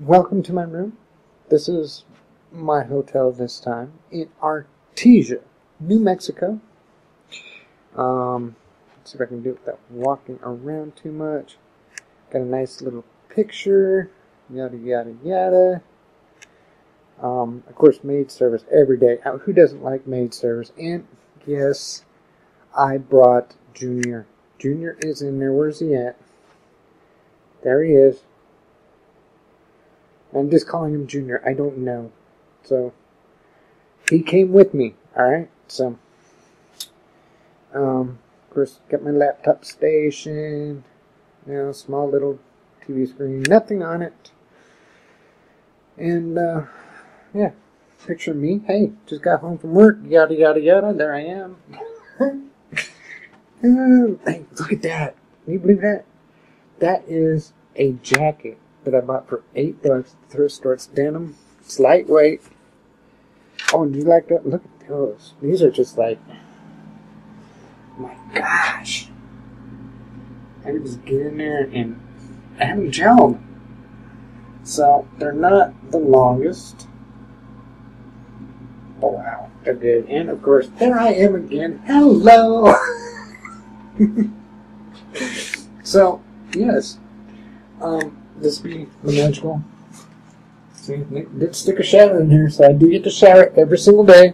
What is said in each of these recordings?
Welcome to my room. This is my hotel this time in Artesia, New Mexico. Let's see if I can do it without walking around too much. Got a nice little picture, yada yada yada. Of course, maid service every day. Who doesn't like maid service? And yes, I brought Junior. Junior is in there. Where's he at? There he is. I'm just calling him Junior. I don't know. So, he came with me. Alright? So, of course, got my laptop station. You know, small little TV screen. Nothing on it. And, yeah. Picture me. Hey, just got home from work. Yada, yada, yada. There I am. Hey, look at that. Can you believe that? That is a jacket that I bought for $8 at the thrift store. It's denim. It's lightweight. Oh, do you like that? Look at those. These are just like, my gosh. I could just get in there and I have them gelled. So, they're not the longest. Oh, wow. They're good. And, of course, there I am again. Hello! So, yes. This be the magical. See, Nick did stick a shower in here, so I do get to shower every single day.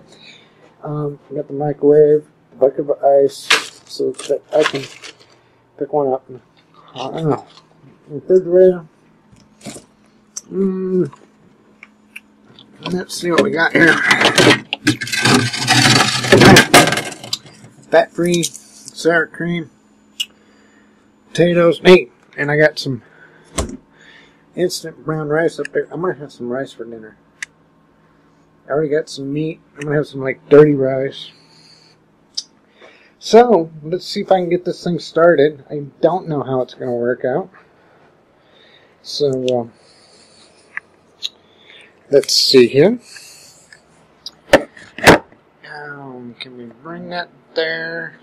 Got the microwave, the bucket of ice, so that I can pick one up. I don't know. Refrigerator. Let's see what we got here. Fat-free sour cream, potatoes, meat, and I got some instant brown rice up there. I'm going to have some rice for dinner. I already got some meat. I'm going to have some, like, dirty rice. So, let's see if I can get this thing started. I don't know how it's going to work out. So, let's see here. Can we bring that there?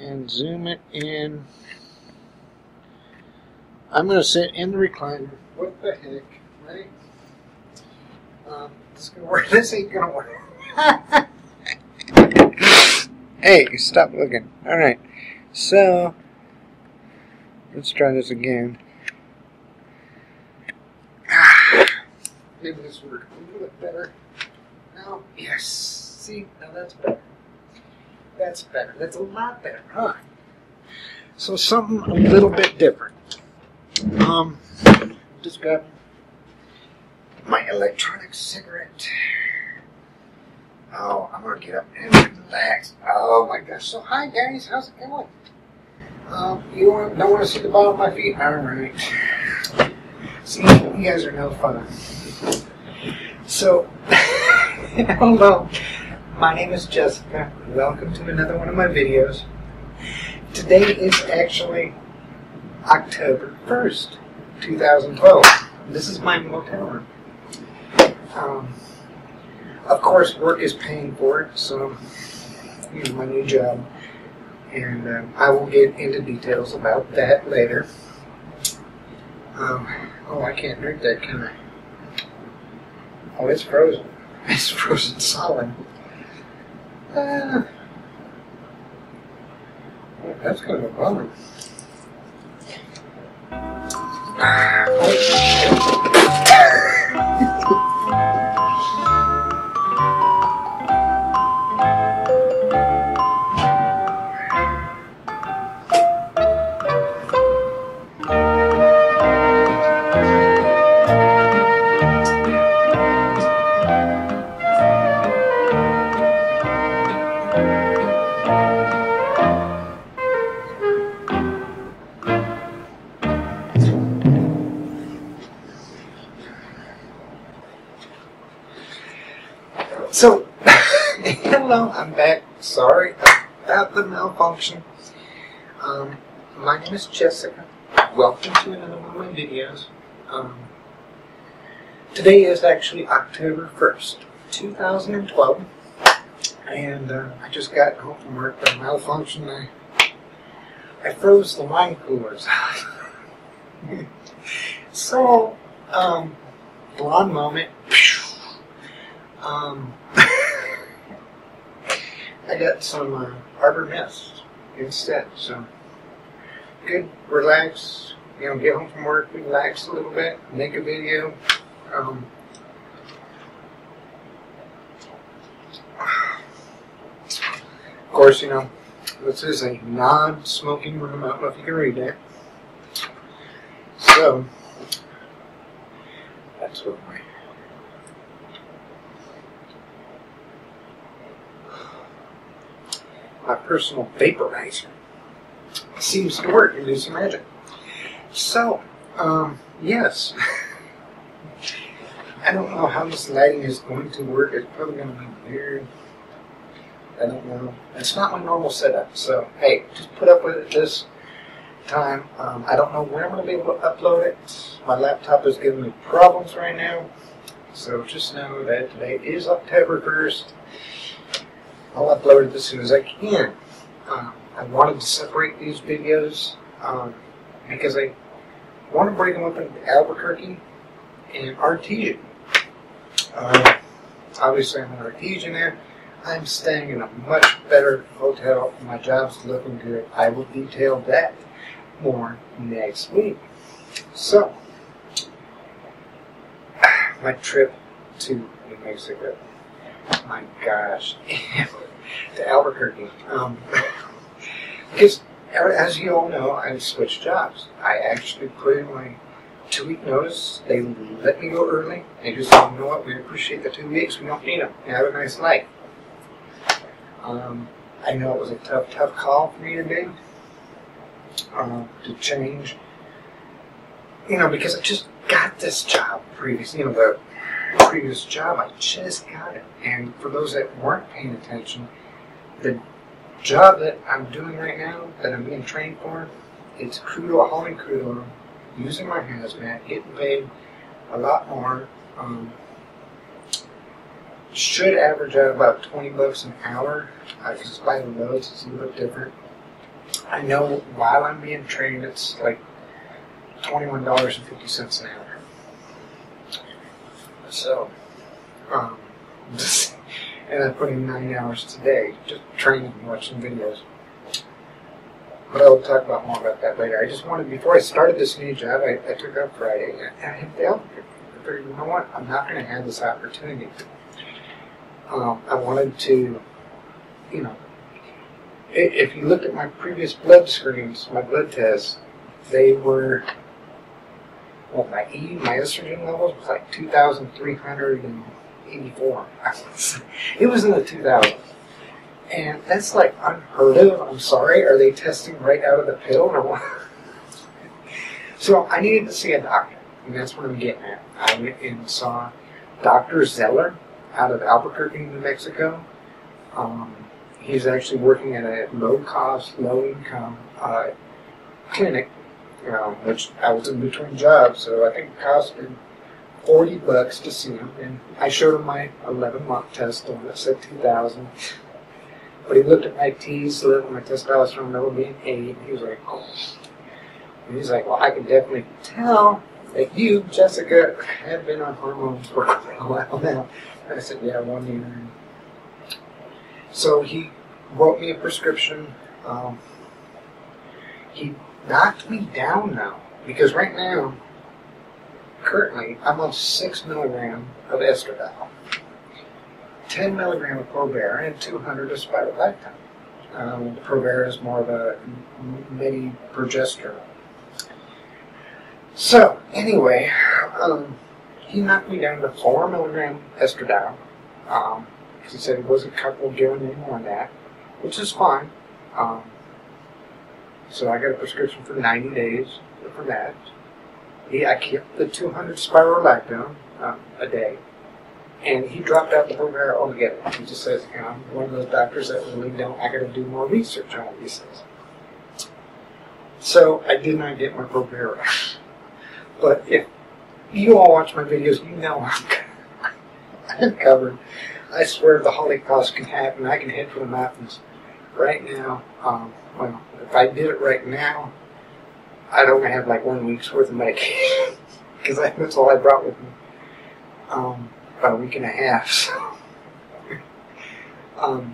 And zoom it in. I'm going to sit in the recliner. What the heck, right? This is going to work. This ain't going to work. Hey, stop looking. Alright, so let's try this again. Maybe this will work a little bit better. Now, yes. See, now that's better. That's better. That's a lot better, huh? So something a little bit different. Just got my electronic cigarette. Oh, I'm gonna get up and relax. Oh my gosh. So hi guys, how's it going? You don't want to see the bottom of my feet? Alright. See, you guys are no fun. So, hello. My name is Jessica. Welcome to another one of my videos. Today is actually October 1st, 2012. This is my motel room. Of course, work is paying for it, so here's my new job. And I will get into details about that later. Oh, I can't drink that, can I? Oh, it's frozen. It's frozen solid. That's kind of a bummer. So, hello, I'm back. Sorry about the malfunction. My name is Jessica. Welcome to another one of my videos. Today is actually October 1st, 2012. And I just got home from work. The malfunction, I froze the wine coolers. So, blonde moment. I got some Arbor Mist instead. So, good, relax. Get home from work, relax a little bit, make a video. Of course, this is a non-smoking room. I don't know if you can read that. So, that's what my personal vaporizer seems to work and do some magic. So, yes. I don't know how this lighting is going to work. It's probably going to be weird. I don't know. It's not my normal setup, so hey, just put up with it this time. I don't know when I'm going to be able to upload it. My laptop is giving me problems right now, so just know that today is October 1st. I'll upload it as soon as I can. I wanted to separate these videos because I want to break them up into Albuquerque and Artesia. Obviously, I'm in Artesia now. I'm staying in a much better hotel. My job's looking good. I will detail that more next week. So, my trip to New Mexico. My gosh. To Albuquerque. Because, as you all know, I switched jobs. I actually put in my 2-week notice. They let me go early. They just said, you know what, we appreciate the 2 weeks. We don't need them. Have a nice life. I know it was a tough call for me to make, to change, because I just got this job previously, the previous job, I just got it. And for those that weren't paying attention, the job that I'm doing right now, that I'm being trained for, it's crude oil, hauling crude oil, using my hazmat, getting paid a lot more. Should average out about $20 an hour, because by the loads it's a little bit different. I know while I'm being trained it's like $21.50 an hour. So, and I put in 9 hours today just training and watching videos. But I will talk about more about that later. I just wanted, before I started this new job, I took up Friday and I hit the Albuquerque. I figured, you know what, I'm not going to have this opportunity. I wanted to, if you looked at my previous blood screens, my blood tests, they were, my estrogen levels was like 2,384. It was in the 2000s. And that's like unheard of. I'm sorry. Are they testing right out of the pill or what? So I needed to see a doctor. And that's what I'm getting at. I went and saw Dr. Zeller out of Albuquerque, New Mexico. He's actually working at a low-cost, low-income clinic, which I was in between jobs, so I think it cost me $40 to see him. And I showed him my 11-month test, the one that said 2,000. But he looked at my T's, looked at my testosterone level being 8, and he was like, oh. And he's like, well, I can definitely tell that you, Jessica, have been on hormones for a while now. And I said, yeah, 1 year. So he wrote me a prescription. He knocked me down now, because right now, currently, I'm on 6 milligrams of estradiol, 10 milligrams of Provera, and 200 of spironolactone. Provera is more of a medi-progesterone. So, anyway, he knocked me down to 4 milligrams estradiol, because he said he wasn't comfortable giving any more than that, which is fine. So I got a prescription for 90 days for that. I kept the 200 spironolactone a day, and he dropped out the Provera altogether. He just says, I'm one of those doctors that really don't, I got to do more research on these things. So I did not get my Provera. But if you all watch my videos, you know I'm covered. I swear the Holocaust can happen. I can head for the mountains right now. Well, if I did it right now, I'd only have like 1 week's worth of medication. because that's all I brought with me. About a week and a half. So.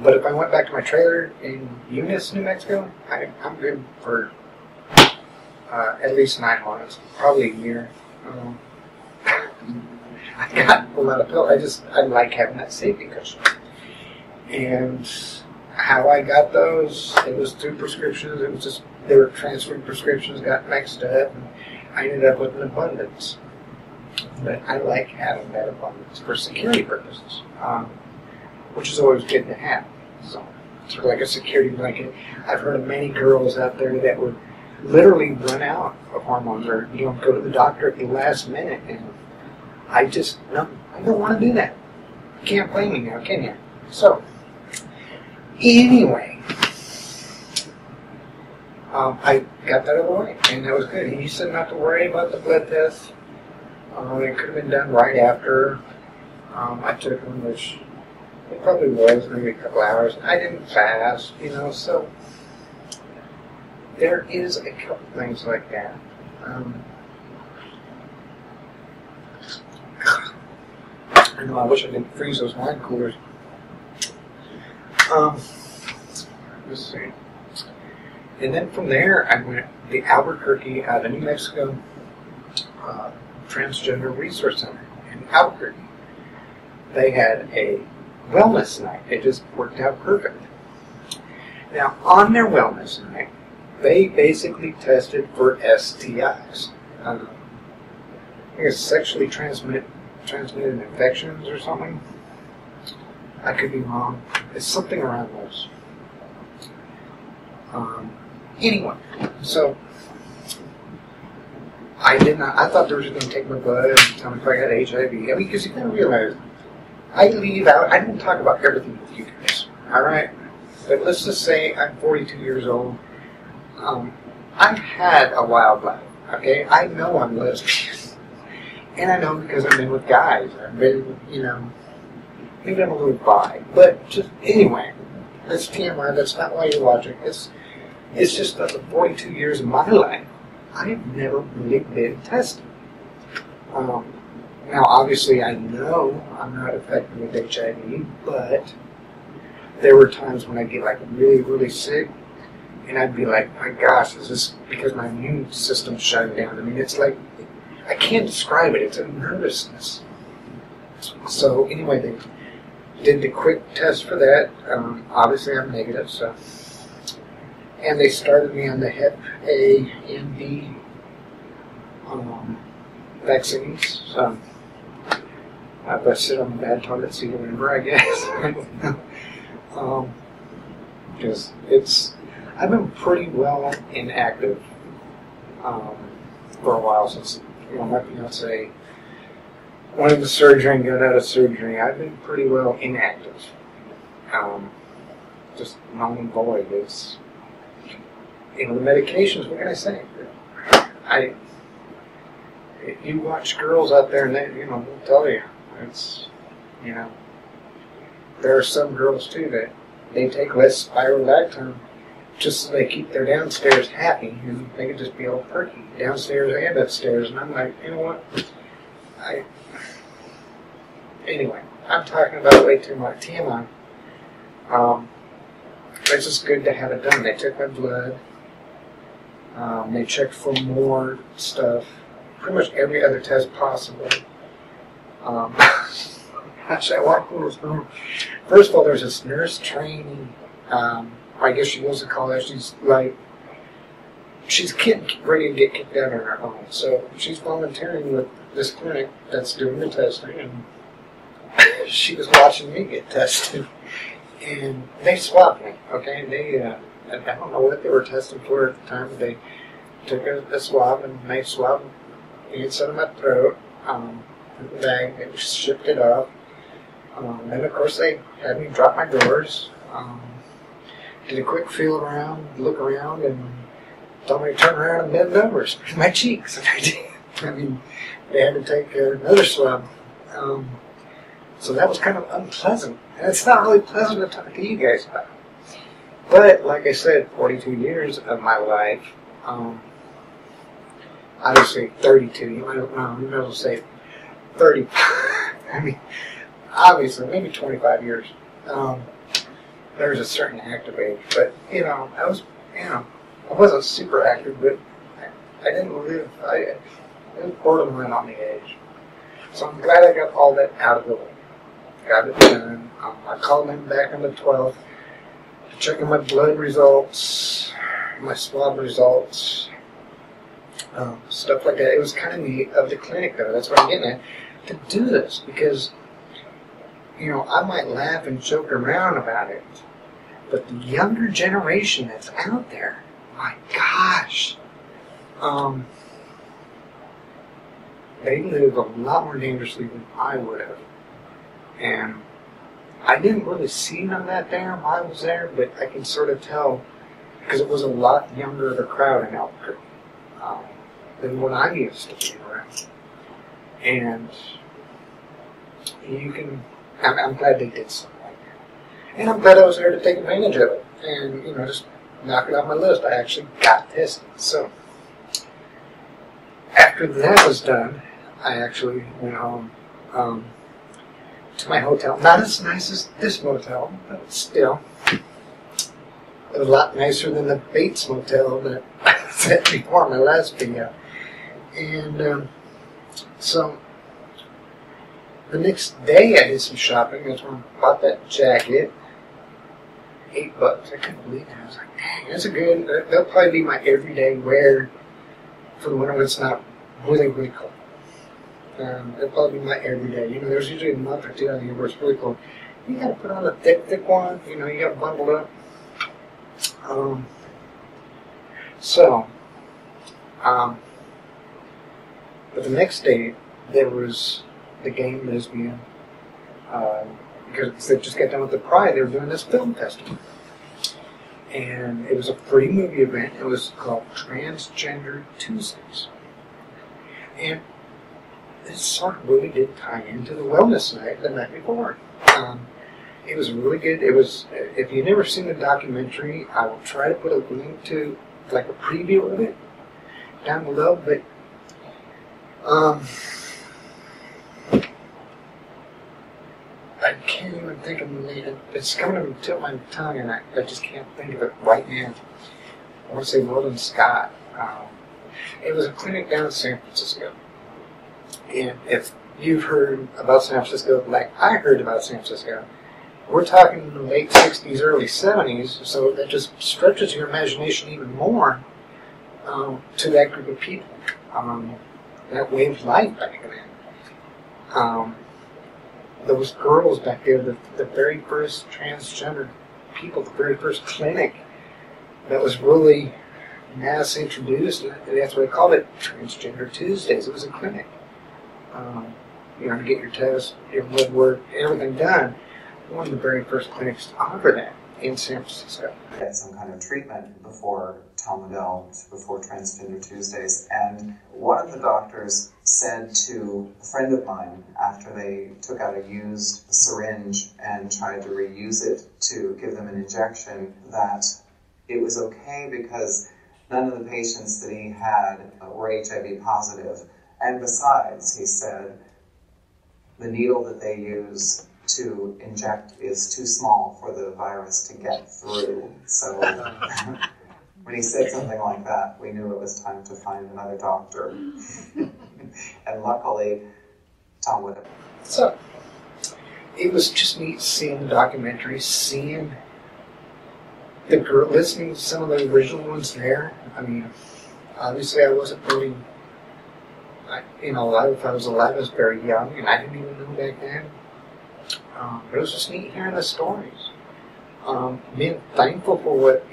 But if I went back to my trailer in Eunice, New Mexico, I'm good for at least 9 months, probably a year. I got a lot of pills. I like having that safety cushion. And how I got those, it was through prescriptions. It was just, they were transferred prescriptions, got mixed up, and I ended up with an abundance. But I like having that abundance for security purposes, which is always good to have. So, sort of like a security blanket. I've heard of many girls out there that would literally run out of hormones or, go to the doctor at the last minute. And I don't want to do that. You can't blame me now, can you? So, anyway, I got that out of the way, and that was good. He said not to worry about the blood test. It could have been done right after I took them, which it probably was, maybe a couple hours. I didn't fast, so there is a couple things like that. I know, I wish I didn't freeze those wine coolers. Let's see. And then from there, I went to the Albuquerque, the New Mexico Transgender Resource Center in Albuquerque. They had a wellness night. It just worked out perfect. Now, on their wellness night, they basically tested for STIs. I guess sexually transmitted infections or something. I could be wrong. It's something around those. Anyway, so I thought they were just going to take my blood and tell me if I got HIV. Because you got to realize, I leave out, I don't talk about everything with you guys, alright? But let's just say I'm 42 years old. I've had a wild life, okay? I know I'm lesbian. And I know because I've been with guys. I've been, maybe I'm a little bi. But just, anyway, that's TMI, that's not why you're watching. It's just that the 42 years of my life, I've never really been tested. Now, obviously, I know I'm not affected with HIV, but there were times when I'd get, really, really sick, and I'd be like, my gosh, is this because my immune system's shutting down? I mean, it's like, I can't describe it. It's a nervousness. So, anyway, they did the quick test for that. Obviously, I'm negative, so. And they started me on the Hep A and B vaccines. So, if I sit on the bad toilet seat or whatever, I guess. Because I've been pretty well inactive for a while since, my fiance went into surgery and got out of surgery. I've been pretty well inactive. Just null and void. It's, the medications, what can I say? If you watch girls out there and they, they'll tell you, it's, there are some girls too that they take less spironolactone just so they keep their downstairs happy and they can just be all perky downstairs and upstairs. And I'm like, you know what? Anyway, I'm talking about way too much TMI. It's just good to have it done. They took my blood. They checked for more stuff. Pretty much every other test possible. Gosh, I walked in this room. First of all, there's this nurse trainee. I guess she goes to college. She's ready to get kicked out on her own. So she's volunteering with this clinic that's doing the testing, and she was watching me get tested. And they swabbed me, okay? I don't know what they were testing for at the time, but they took a swab and they swabbed the inside of my throat, the bag, they shipped it off. Then, of course, they had me drop my drawers, did a quick feel around, look around, and told me to turn around and bend over, spread my cheeks. And I did. I mean, they had to take another swab. So that was kind of unpleasant. And it's not really pleasant to talk to you guys about. But, like I said, 42 years of my life, obviously 32. You might as well say 30. I mean, obviously, maybe 25 years. There's a certain active age, but I wasn't super active, but I didn't live. It was borderline on the edge. So I'm glad I got all that out of the way. Got it done. I called him back on the 12th to check on my blood results, my swab results, stuff like that. It was kind of neat of the clinic, though. That's what I'm getting at, to do this, because I might laugh and joke around about it, but the younger generation that's out there, my gosh, they live a lot more dangerously than I would have. And I didn't really see none of that there while I was there, but I can sort of tell, because it was a lot younger of a crowd in Albuquerque than what I used to be around. And I'm glad they did something like that. And I'm glad I was there to take advantage of it. And, just knock it off my list. I actually got tested. So, after that was done, I actually went home to my hotel. Not as nice as this motel, but still. It was a lot nicer than the Bates Motel that I said before my last video. And so, the next day I did some shopping. That's when I bought that jacket. $8. I couldn't believe it. I was like, dang, that's a good. That'll probably be my everyday wear for the winter when it's not really, really cold. It'll probably be my everyday. There's usually a month or two out of the year where it's really cold. You gotta put on a thick one. You gotta bundle up. But the next day there was the gay and lesbian, because they just got done with the Pride. They were doing this film festival, and it was a free movie event. It was called Transgender Tuesdays, and this sort of really did tie into the wellness night the night before. It was really good. It was. If you've never seen the documentary, I will try to put a link to like a preview of it down below. But I can't even think of the name. It's coming to the tip of my tongue, and I just can't think of it right now. I want to say Roland Scott. It was a clinic down in San Francisco. And if you've heard about San Francisco, like I heard about San Francisco, we're talking in the late 60s, early 70s, so that just stretches your imagination even more to that group of people. That way of life back then. Those girls back there, the very first transgender people, the very first clinic that was really mass introduced, and that's what they called it, Transgender Tuesdays. It was a clinic. To get your test, your blood work, everything done. One of the very first clinics to offer that in San Francisco. Had some kind of treatment before Tom Liddell, before Transgender Tuesdays, and one of the doctors said to a friend of mine after they took out a used syringe and tried to reuse it to give them an injection that it was okay because none of the patients that he had were HIV positive. And besides, he said, the needle that they use to inject is too small for the virus to get through. So when he said something like that, we knew it was time to find another doctor. And luckily, Tom would have. So, it was just neat seeing the documentary, seeing the girl, listening to some of the original ones there. I mean, obviously I wasn't really, if I was alive, I was very young, and I didn't even know back then. But it was just neat hearing the stories. Being thankful for what,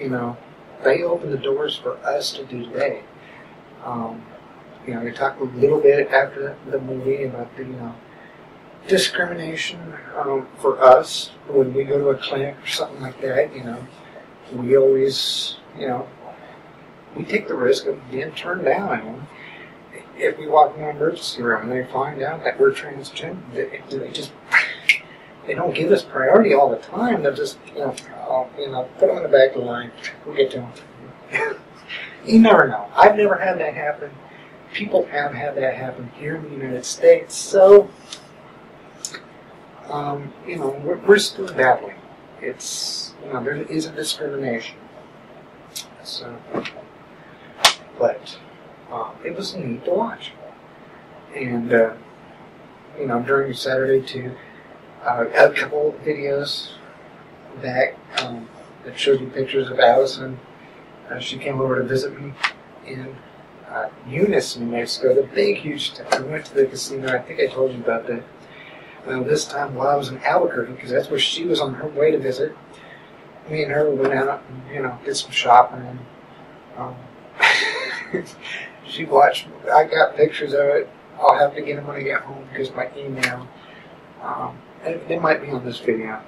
they opened the doors for us to do today. They talked a little bit after the movie about the, discrimination for us when we go to a clinic or something like that. We always, we take the risk of being turned down. If we walk in the emergency room and they find out that we're transgender, they don't give us priority all the time. They'll just, put them in the back of the line. We'll get to them. You never know. I've never had that happen. people have had that happen here in the United States, so, we're still battling. It's, there is a discrimination. So, but it was neat to watch. And, during Saturday too, a couple of videos back that showed you pictures of Allison. She came over to visit me in Eunice, New Mexico, the big, huge town. We went to the casino. I think I told you about that. Well, this time while I was in Albuquerque, because that's where she was on her way to visit. Me and her went out and, did some shopping. She watched. I got pictures of it. I'll have to get them when I get home because my email. And they might be on this video.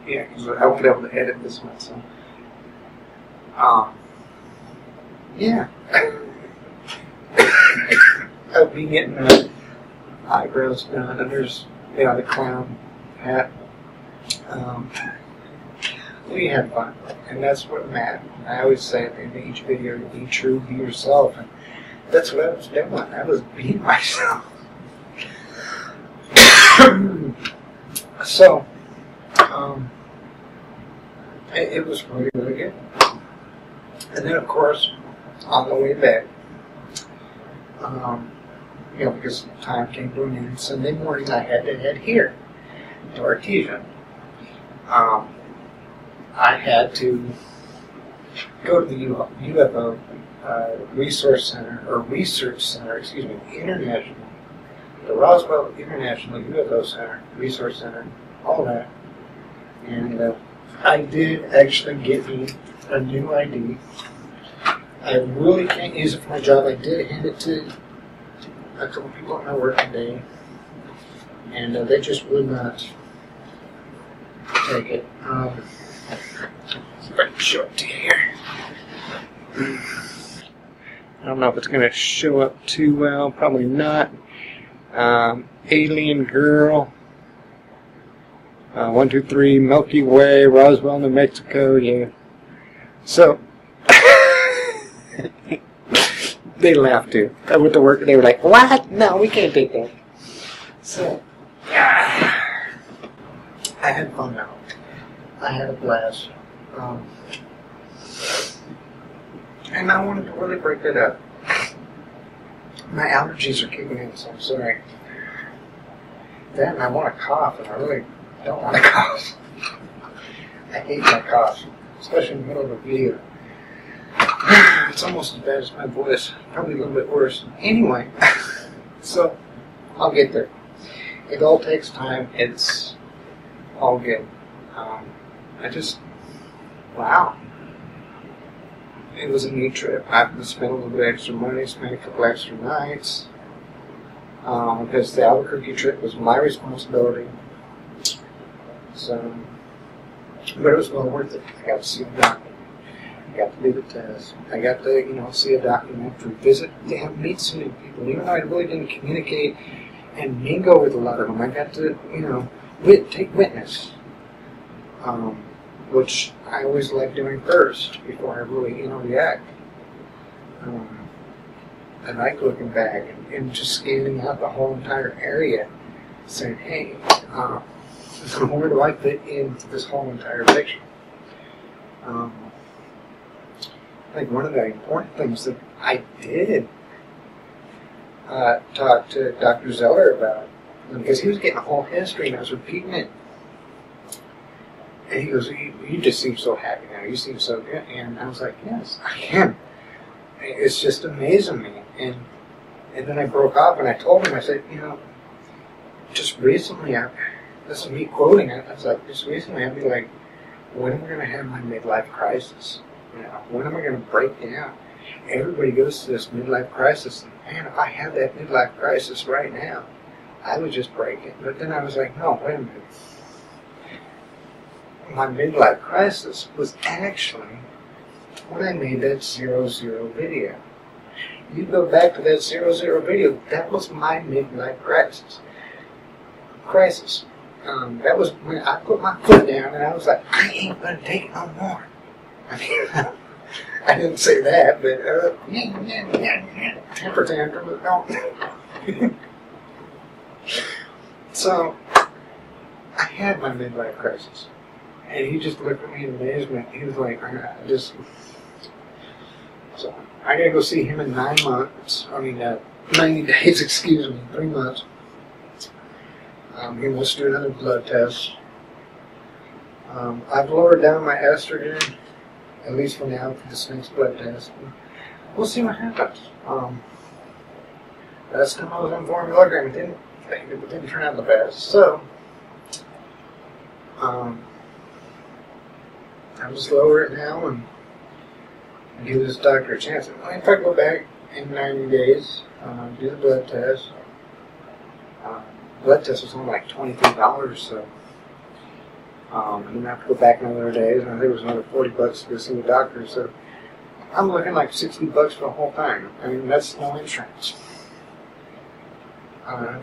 Yeah, because I won't be able to edit this one. So, yeah. I'll be getting eyebrows done, and there's the clown hat. We had fun, and that's what mattered. I always say at the end of each video, be true, be yourself, and that's what I was doing. I was being myself. So, it was really, really good. And then, of course, on the way back, because time came to an end, Sunday morning I had to head here to Artesia. I had to go to the UFO Research Center, the Roswell International UFO Center, Resource Center, all that. And I did actually get me a new ID. I really can't use it for my job. I did hand it to a couple people at my work today, and they just would not take it. See if I can show it to you here. I don't know if it's going to show up too well. Probably not. Alien Girl. 123 Milky Way, Roswell, New Mexico. Yeah. So, they laughed too. I went to work and they were like, "What? No, we can't take that." So, I had fun now. I had a blast. And I wanted to really break it up. My allergies are kicking in, so I'm sorry. Then I want to cough, and I really don't want to cough. I hate my cough, especially in the middle of a video. It's almost as bad as my voice, probably a little bit worse. Anyway, so I'll get there. It all takes time. It's all good. Wow. It was a neat trip. I spent a little bit extra money, spent a couple extra nights, because the Albuquerque trip was my responsibility. So, but it was well worth it. I got to see the doctor. I got to do the test. I got to, see a documentary, meet some new people. Even though I really didn't communicate and mingle with a lot of them, I got to, take witness. Which I always like doing first before I really, react. I like looking back and just scanning out the whole entire area, saying, hey, where do I fit into this whole entire picture? I think one of the important things that I did talk to Dr. Zeller about, because he was getting a whole history and I was repeating it. And he goes, you just seem so happy now. You seem so good. And I was like, yes, I am. It's just amazing me. And then I broke off and I told him, I said, just recently, this is me quoting it, I was like, just recently I'd be like, when am I going to have my midlife crisis? When am I going to break down? Everybody goes to this midlife crisis. And man, if I had that midlife crisis right now, I would just break it. But then I was like, no, wait a minute. My midlife crisis was actually when I made that 00 video. You go back to that 00 video, that was my midlife crisis. That was when I put my foot down and I was like, I ain't gonna take it no more. I didn't say that, but temper tantrum, but don't. So, I had my midlife crisis. And he just looked at me in amazement. He was like, So, I gotta go see him in 9 months. 90 days, excuse me, 3 months. He wants to do another blood test. I've lowered down my estrogen, at least for now, for this next blood test. We'll see what happens. Last time I was on formulagram, it didn't turn out the best. So, I'll just lower it now and give this doctor a chance. If I go back in 90 days, do the blood test. Blood test was only like $23, so and then I have to go back another days, and I think it was another $40 to go see the doctor. So I'm looking like $60 for the whole thing. I mean, that's no insurance.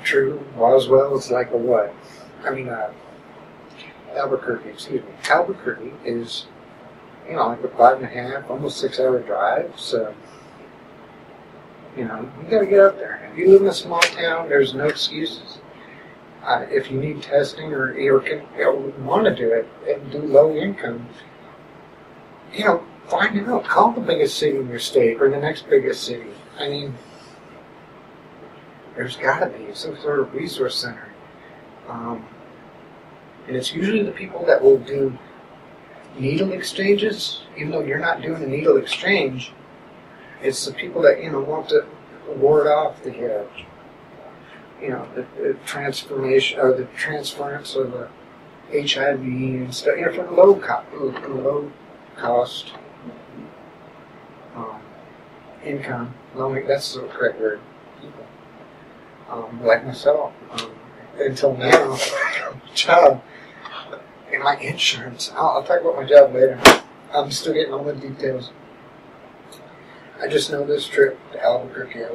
True, Roswell is like a what? Albuquerque, excuse me. Albuquerque is, like a 5.5, almost 6 hour drive, so, you gotta get up there. If you live in a small town, there's no excuses. If you need testing or want to do it and do low income, find out. Call the biggest city in your state or the next biggest city. I mean, there's got to be some sort of resource center. And it's usually the people that will do needle exchanges, even though you're not doing a needle exchange. It's the people that, want to ward off the transformation or the transference of the HIV and stuff, for the low cost income. That's the correct word. People, like myself, until now, job and my insurance. I'll talk about my job later. I'm still getting all the details. I just know this trip to Albuquerque,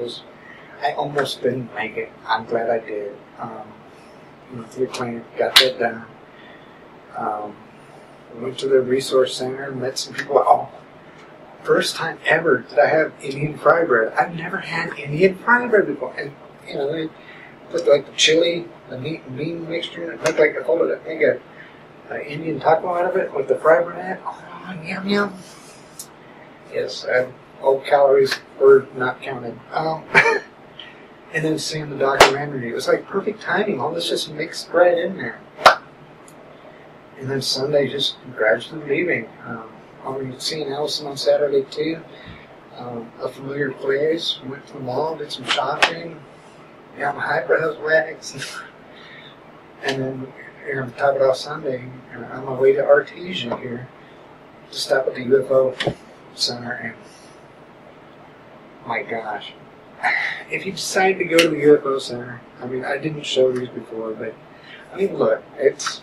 I almost didn't make it. I'm glad I did. To the clinic, got that done. Went to the resource center, met some people. First time ever that I have Indian fry bread. I've never had Indian fry bread before. And, they put like the chili, the meat and bean mixture in it. Looked like I called it, an Indian taco out of it with the fry bread. Oh, yum, yum. Yes, all calories were not counted. And then seeing the documentary, it was like perfect timing. All this just mixed right in there. And then Sunday, just gradually leaving. Seeing Allison on Saturday too. A familiar place. Went to the mall, did some shopping. Got my eyebrows waxed. And then, top it off Sunday, on my way to Artesia here to stop at the UFO Center. And my gosh. If you decide to go to the UFO Center, I didn't show these before, but, look, it's,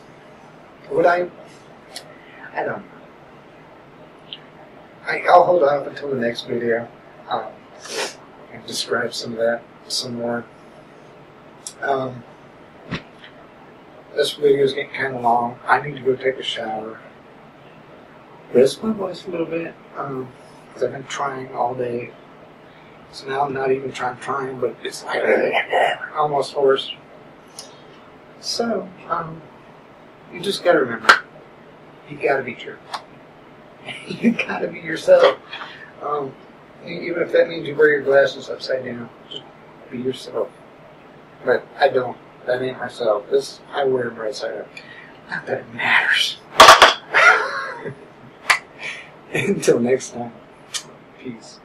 I don't know. I'll hold off until the next video, and describe some of that some more. This video is getting kind of long. I need to go take a shower. Rest my voice a little bit, because I've been trying all day. So now I'm not even trying, but it's like almost hoarse. So, you just gotta remember, you gotta be true. You gotta be yourself. Even if that means you wear your glasses upside down, just be yourself. But I don't. That ain't myself. I wear them right side up. Not that it matters. Until next time. Peace.